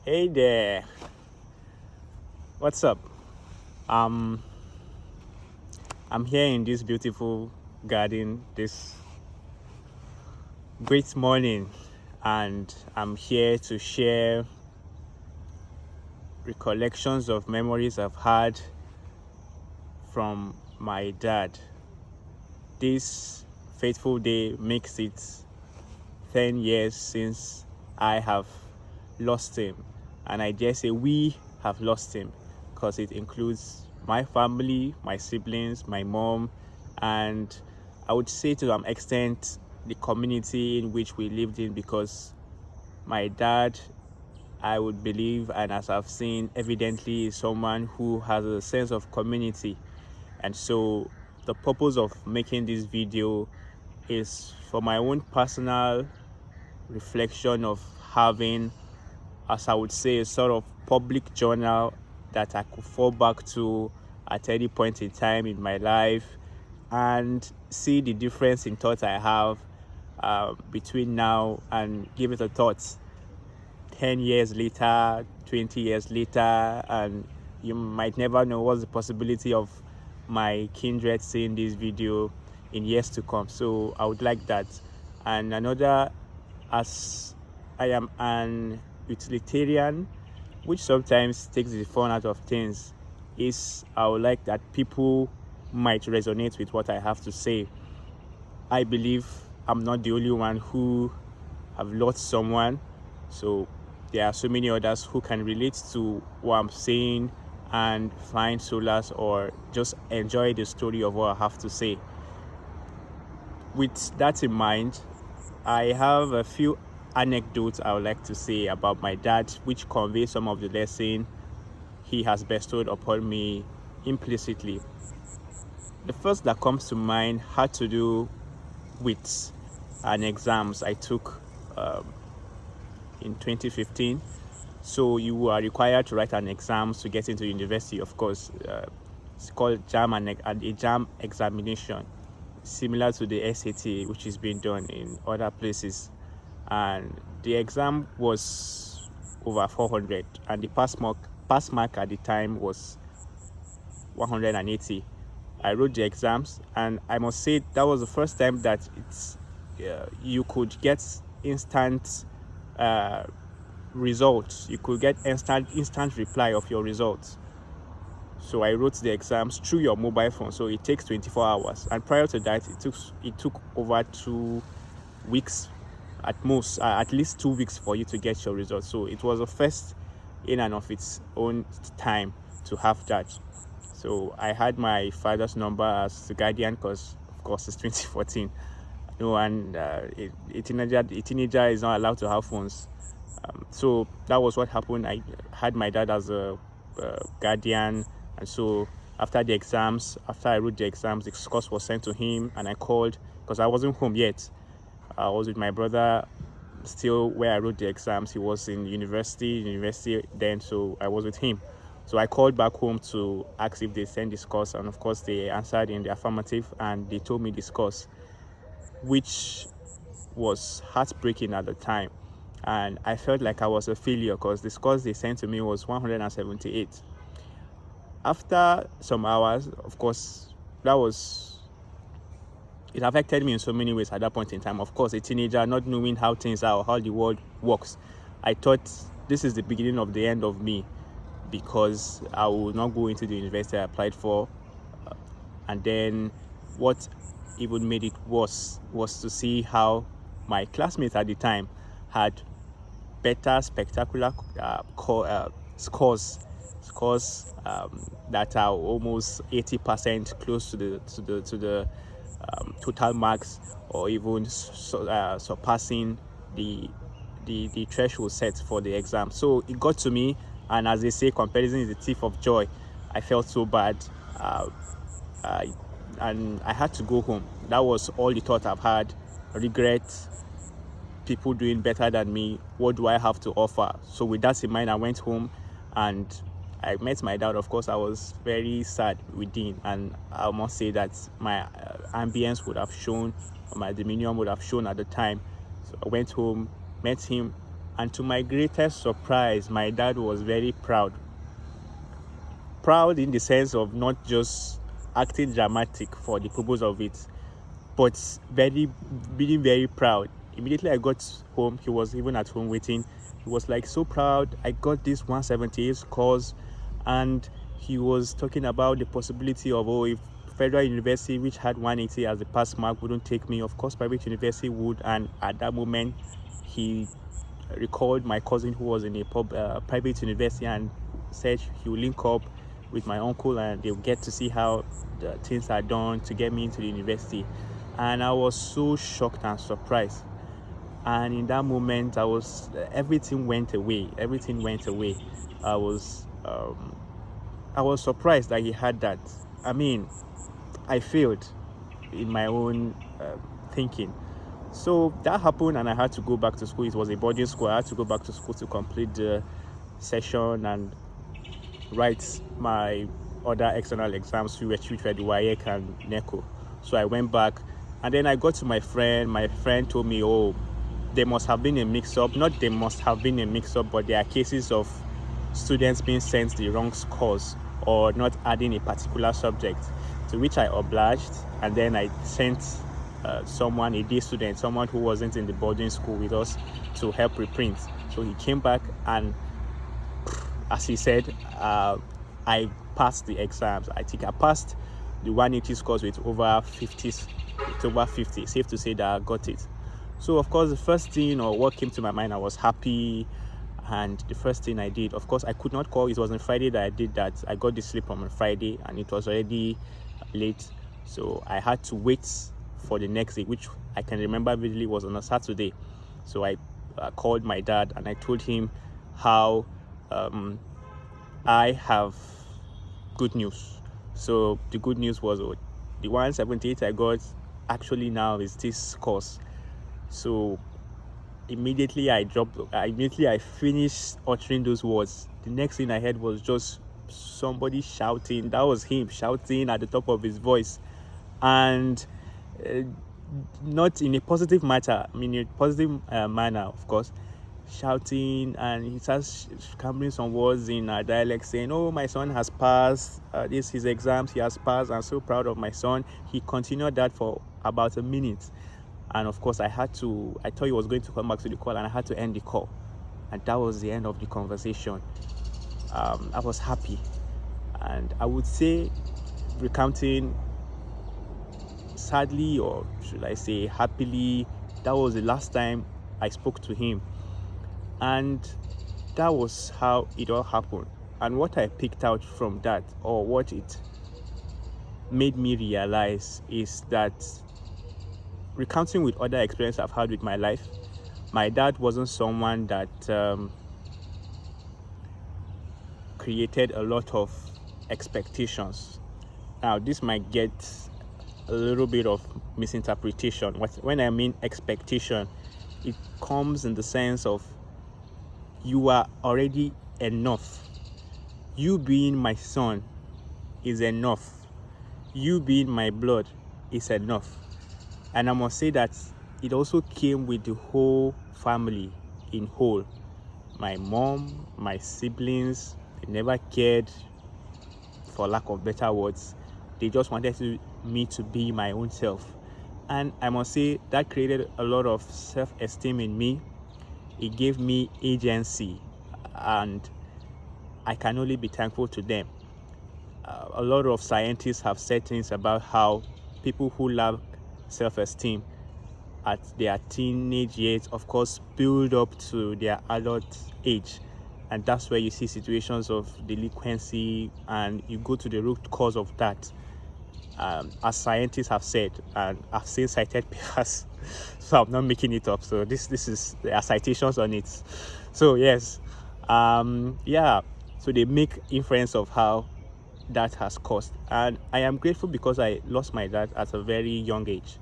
Hey there, what's up? Um, I'm here in this beautiful garden this great morning, and I'm here to share recollections of memories I've had from my dad. This fateful day makes it 10 years since I have lost him, and I dare say we have lost him because it includes my family, my siblings, my mom, and I would say to some extent the community in which we lived in, because my dad, I would believe, and as I've seen, evidently is someone who has a sense of community. And so the purpose of making this video is for my own personal reflection of having, as I would say, a sort of public journal that I could fall back to at any point in time in my life and see the difference in thoughts I have between now and give it a thought 10 years later, 20 years later, and you might never know what's the possibility of my kindred seeing this video in years to come. So I would like that. And another, as I am an utilitarian, which sometimes takes the fun out of things, is I would like that people might resonate with what I have to say. I believe I'm not the only one who have lost someone, so there are so many others who can relate to what I'm saying and find solace or just enjoy the story of what I have to say. With that in mind, I have a few anecdotes I would like to say about my dad, which convey some of the lesson he has bestowed upon me implicitly. The first that comes to mind had to do with an exams I took in 2015. So you are required to write an exam to get into university. Of course, it's called JAM and a JAM examination, similar to the SAT, which is being done in other places. And the exam was over 400, and the pass mark at the time was 180. I wrote the exams, and I must say that was the first time that you could get instant uh, results. You could get instant reply of your results. So I wrote the exams through your mobile phone. So it takes 24 hours, and prior to that, it took over 2 weeks at most, at least 2 weeks for you to get your results. So it was a first in and of its own time to have that. So I had my father's number as the guardian because, of course, it's 2014. No, and a teenager is not allowed to have phones. So that was what happened. I had my dad as a guardian, and so after the exams, after I wrote the exams, the scores was sent to him, and I called because I wasn't home yet. I was with my brother still where I wrote the exams. He was in university then, so I was with him. So I called back home to ask if they sent the scores, and of course they answered in the affirmative, and they told me the scores, which was heartbreaking at the time. And I felt like I was a failure because the scores they sent to me was 178. After some hours, of course, that was it affected me in so many ways at that point in time. Of course, a teenager not knowing how things are or how the world works, I thought this is the beginning of the end of me, because I will not go into the university I applied for. And then what even made it worse was to see how my classmates at the time had better spectacular scores that are almost 80% close to the total marks, or even surpassing the threshold set for the exam. So it got to me, and as they say, comparison is the thief of joy. I felt so bad, uh, uh, and I had to go home. That was all the thought I've had. Regret, people doing better than me. What do I have to offer? So with that in mind, I went home and I met my dad. Of course, I was very sad within, and I must say that my ambience would have shown, or my demeanor would have shown at the time. So I went home, met him, And to my greatest surprise, my dad was very proud. Proud in the sense of not just acting dramatic for the purpose of it, but being very proud. Immediately I got home, he was even at home waiting. He was like so proud. I got this 178 scores, and he was talking about the possibility of, if federal university, which had 180 as the pass mark, wouldn't take me, of course private university would. And at that moment, he recalled my cousin who was in a private university, and said he will link up with my uncle and they'll get to see how the things are done to get me into the university. And I was so shocked and surprised. And in that moment, everything went away. I was surprised that he had that. I mean, I failed in my own thinking. So that happened, and I had to go back to school. It was a boarding school. I had to go back to school to complete the session and write my other external exams, which were the WAEC and NECO. So I went back, and then I got to my friend. My friend told me, oh, there must have been a mix-up. Not there must have been a mix-up, but there are cases of students being sent the wrong scores or not adding a particular subject, to which I obliged. And then I sent someone, a day student, someone who wasn't in the boarding school with us, to help reprint. So he came back, and as he said, I passed the exams. I think I passed the 180 scores with over 50. Safe to say that I got it. So of course, the first thing, or what came to my mind, I was happy. And the first thing I did, of course, I could not call. It was on Friday that I did that. I got the slip on Friday, and it was already late. So I had to wait for the next day, which I can remember vividly was on a Saturday. So I called my dad, and I told him how I have good news. So the good news was, the 178 I got actually now is this course. So immediately I finished uttering those words. The next thing I heard was just somebody shouting. That was him shouting at the top of his voice, and not in a positive manner. Of course, shouting, and he starts scrambling some words in a dialect, saying, oh, my son has passed this his exams, he has passed, I'm so proud of my son. He continued that for about a minute, and of course I thought he was going to come back to the call, and I had to end the call, and that was the end of the conversation. I was happy, and I would say, recounting, sadly, or should I say happily, that was the last time I spoke to him. And that was how it all happened. And what I picked out from that, or what it made me realize, is that, recounting with other experiences I've had with my life, my dad wasn't someone that created a lot of expectations. Now, this might get a little bit of misinterpretation. When I mean expectation, it comes in the sense of, you are already enough. You being my son is enough. You being my blood is enough. And I must say that it also came with the whole family in whole. My mom, my siblings, they never cared, for lack of better words. They just wanted me to be my own self. And I must say that created a lot of self-esteem in me. It gave me agency, and I can only be thankful to them. A lot of scientists have said things about how people who lack self-esteem at their teenage years, of course, build up to their adult age, and that's where you see situations of delinquency, and you go to the root cause of that. As scientists have said, and I've seen cited papers, so I'm not making it up. So this is, there are citations on it. So yes, so they make inference of how that has caused. And I am grateful because I lost my dad at a very young age,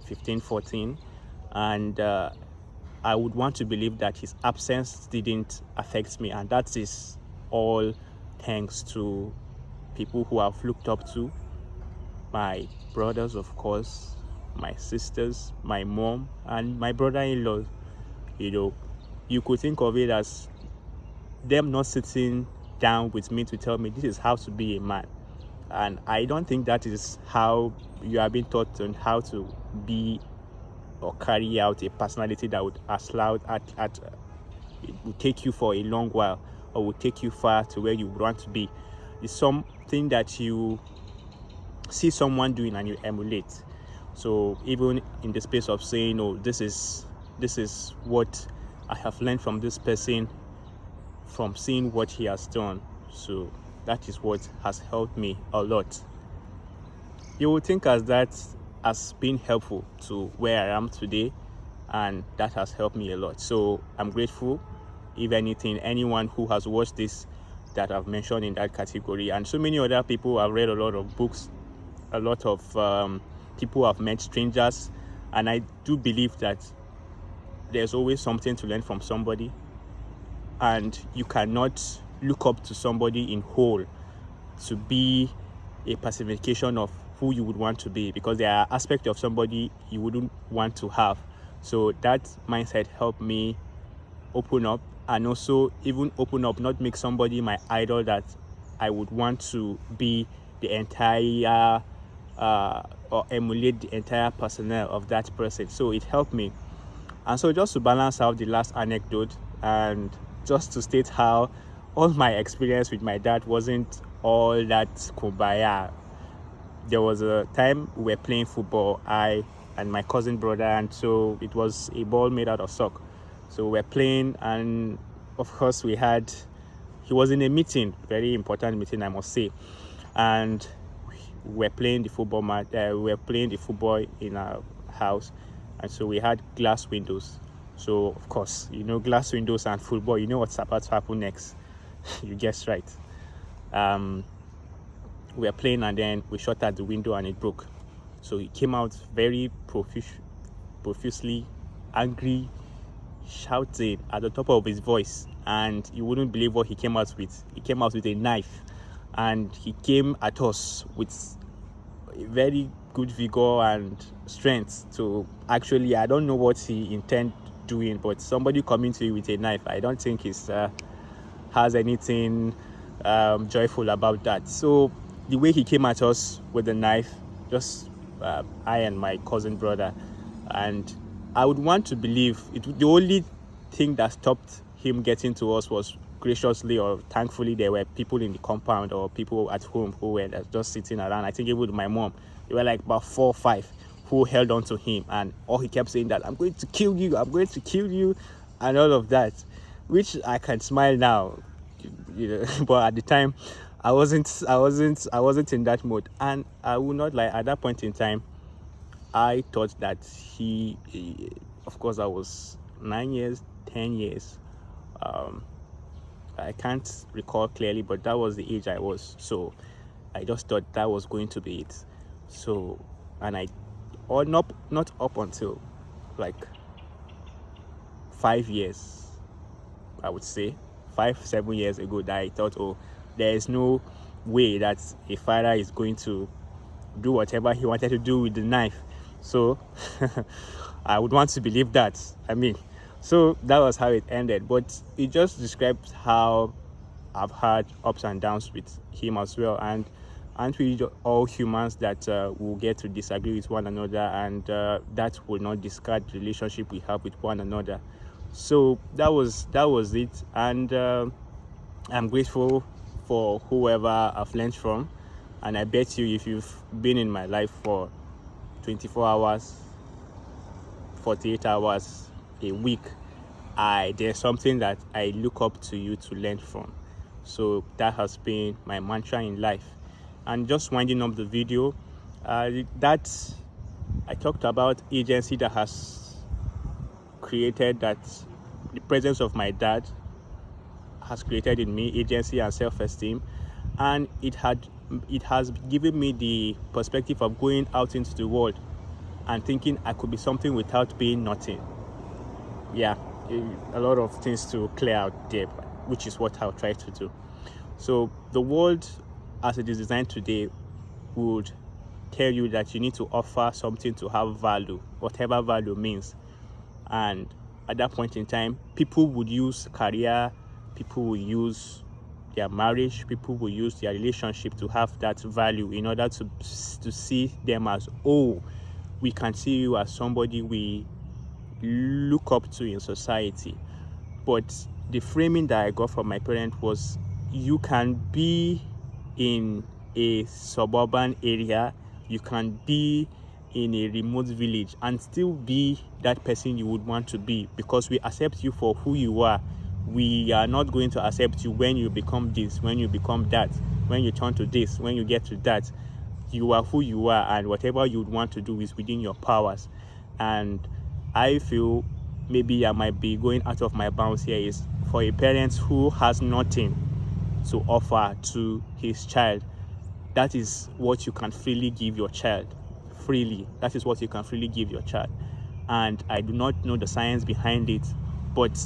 15, 14, and I would want to believe that his absence didn't affect me, and that is all thanks to people who I've looked up to. My brothers, of course, my sisters, my mom, and my brother-in-law. You you could think of it as them not sitting down with me to tell me this is how to be a man. And I don't think that is how you are being taught on how to be or carry out a personality that would it will take you for a long while or will take you far to where you want to be. It's something that you see someone doing and you emulate. So even in the space of saying, oh, this is what I have learned from this person, from seeing what he has done. So that is what has helped me a lot. You would think as that has been helpful to where I am today, and that has helped me a lot. So I'm grateful. If anything, anyone who has watched this that I've mentioned in that category, and so many other people have read a lot of books, a lot of people have met strangers, and I do believe that there's always something to learn from somebody, and you cannot look up to somebody in whole to be a personification of who you would want to be, because there are aspects of somebody you wouldn't want to have. So that mindset helped me open up, and also even open up, not make somebody my idol that I would want to be the entire or emulate the entire personnel of that person. So it helped me. And so just to balance out the last anecdote, and just to state how all my experience with my dad wasn't all that kumbaya. There was a time we were playing football, I and my cousin brother, and so it was a ball made out of sock. So we were playing, and of course he was in a meeting, very important meeting I must say, and we were playing the football in our house, and so we had glass windows. So of course, glass windows and football, what's about to happen next. You guessed right. We were playing, and then we shot at the window and it broke. So he came out very profusely angry, shouting at the top of his voice, and you wouldn't believe what he came out with. He came out with a knife, and he came at us with a very good vigor and strength to actually, I don't know what he intended doing, but somebody coming to you with a knife, I don't think he has anything joyful about that. So the way he came at us with the knife, just I and my cousin brother, and I would want to believe the only thing that stopped him getting to us was, graciously or thankfully, there were people in the compound or people at home who were just sitting around. I think even my mom, they were like about 4 or 5 who held on to him, and all he kept saying that, I'm going to kill you, and all of that, which I can smile now, but at the time I wasn't in that mode. And I will not lie, at that point in time I thought that of course I was 9 years, 10 years, I can't recall clearly, but that was the age I was. So I just thought that was going to be it. So, and not up until like 5 years, I would say 5-7 years ago, that I thought, oh, there is no way that a father is going to do whatever he wanted to do with the knife. So I would want to believe that. So that was how it ended, but it just describes how I've had ups and downs with him as well. And aren't we all humans that will get to disagree with one another, and that will not discard the relationship we have with one another. So that was it, and I'm grateful for whoever I've learned from. And I bet you, if you've been in my life for 24 hours, 48 hours, a week, there's something that I look up to you to learn from. So that has been my mantra in life. And just winding up the video, that I talked about agency that has created, that the presence of my dad has created in me, agency and self-esteem, and it has given me the perspective of going out into the world and thinking I could be something without being nothing. Yeah, a lot of things to clear out there, which is what I'll try to do. So the world as it is designed today would tell you that you need to offer something to have value, whatever value means. And at that point in time, people would use career, people will use their marriage, people will use their relationship to have that value in order to see them as, oh, we can see you as somebody we look up to in society. But the framing that I got from my parents was, you can be in a suburban area, you can be in a remote village and still be that person you would want to be, because we accept you for who you are. We are not going to accept you when you become this, when you become that, when you turn to this, when you get to that. You are who you are, and whatever you would want to do is within your powers. And I feel maybe I might be going out of my bounds here, is for a parent who has nothing to offer to his child, that is what you can freely give your child. Freely, that is what you can freely give your child. And I do not know the science behind it, but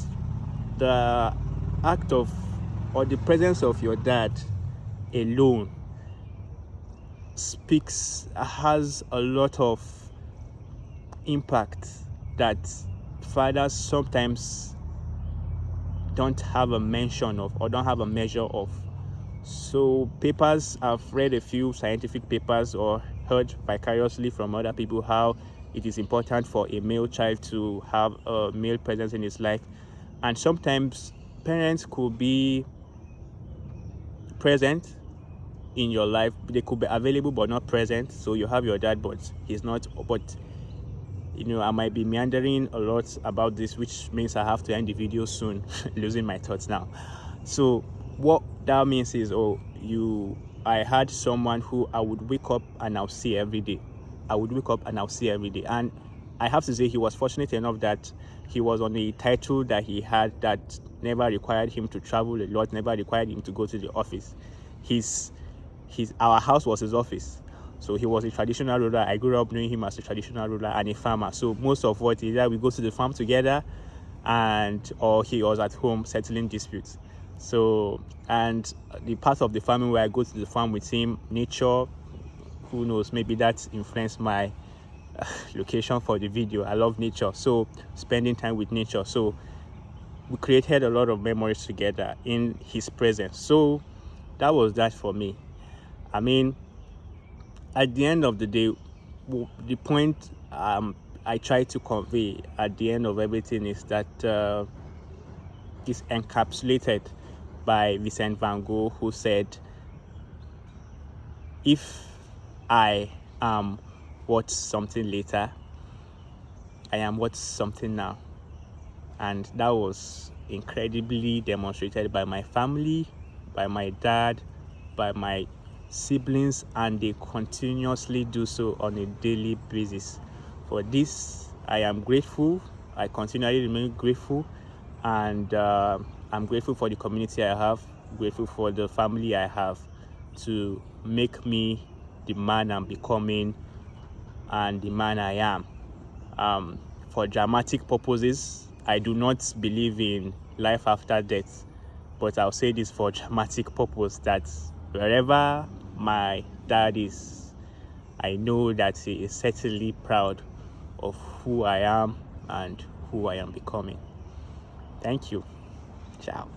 the act of, or the presence of your dad alone has a lot of impact that fathers sometimes don't have a mention of, or don't have a measure of. So papers, I've read a few scientific papers or heard vicariously from other people how it is important for a male child to have a male presence in his life. And sometimes parents could be present in your life, they could be available but not present. So you have your dad, but he's not. But I might be meandering a lot about this, which means I have to end the video soon. Losing my thoughts now. So what that means is, I had someone who I would wake up and I'll see every day. And I have to say, he was fortunate enough that he was on a title that he had that never required him to travel a lot, never required him to go to the office. Our house was his office. So he was a traditional ruler. I grew up knowing him as a traditional ruler and a farmer. So most of what either we go to the farm together, or he was at home settling disputes. So, and the part of the farming where I go to the farm with him, nature, who knows, maybe that influenced my location for the video. I love nature, so spending time with nature. So we created a lot of memories together in his presence. So that was that for me. I mean, at the end of the day, the point I try to convey at the end of everything is that is encapsulated by Vincent van Gogh, who said, if I am worth something later, I am worth something now. And that was incredibly demonstrated by my family, by my dad, by my siblings, and they continuously do so on a daily basis. For this, I am grateful. I continually remain grateful, and I'm grateful for the community I have, grateful for the family I have, to make me the man I'm becoming and the man I am. For dramatic purposes, I do not believe in life after death, but I'll say this for dramatic purpose, that wherever my dad is, I know that he is certainly proud of who I am and who I am becoming. Thank you. Ciao.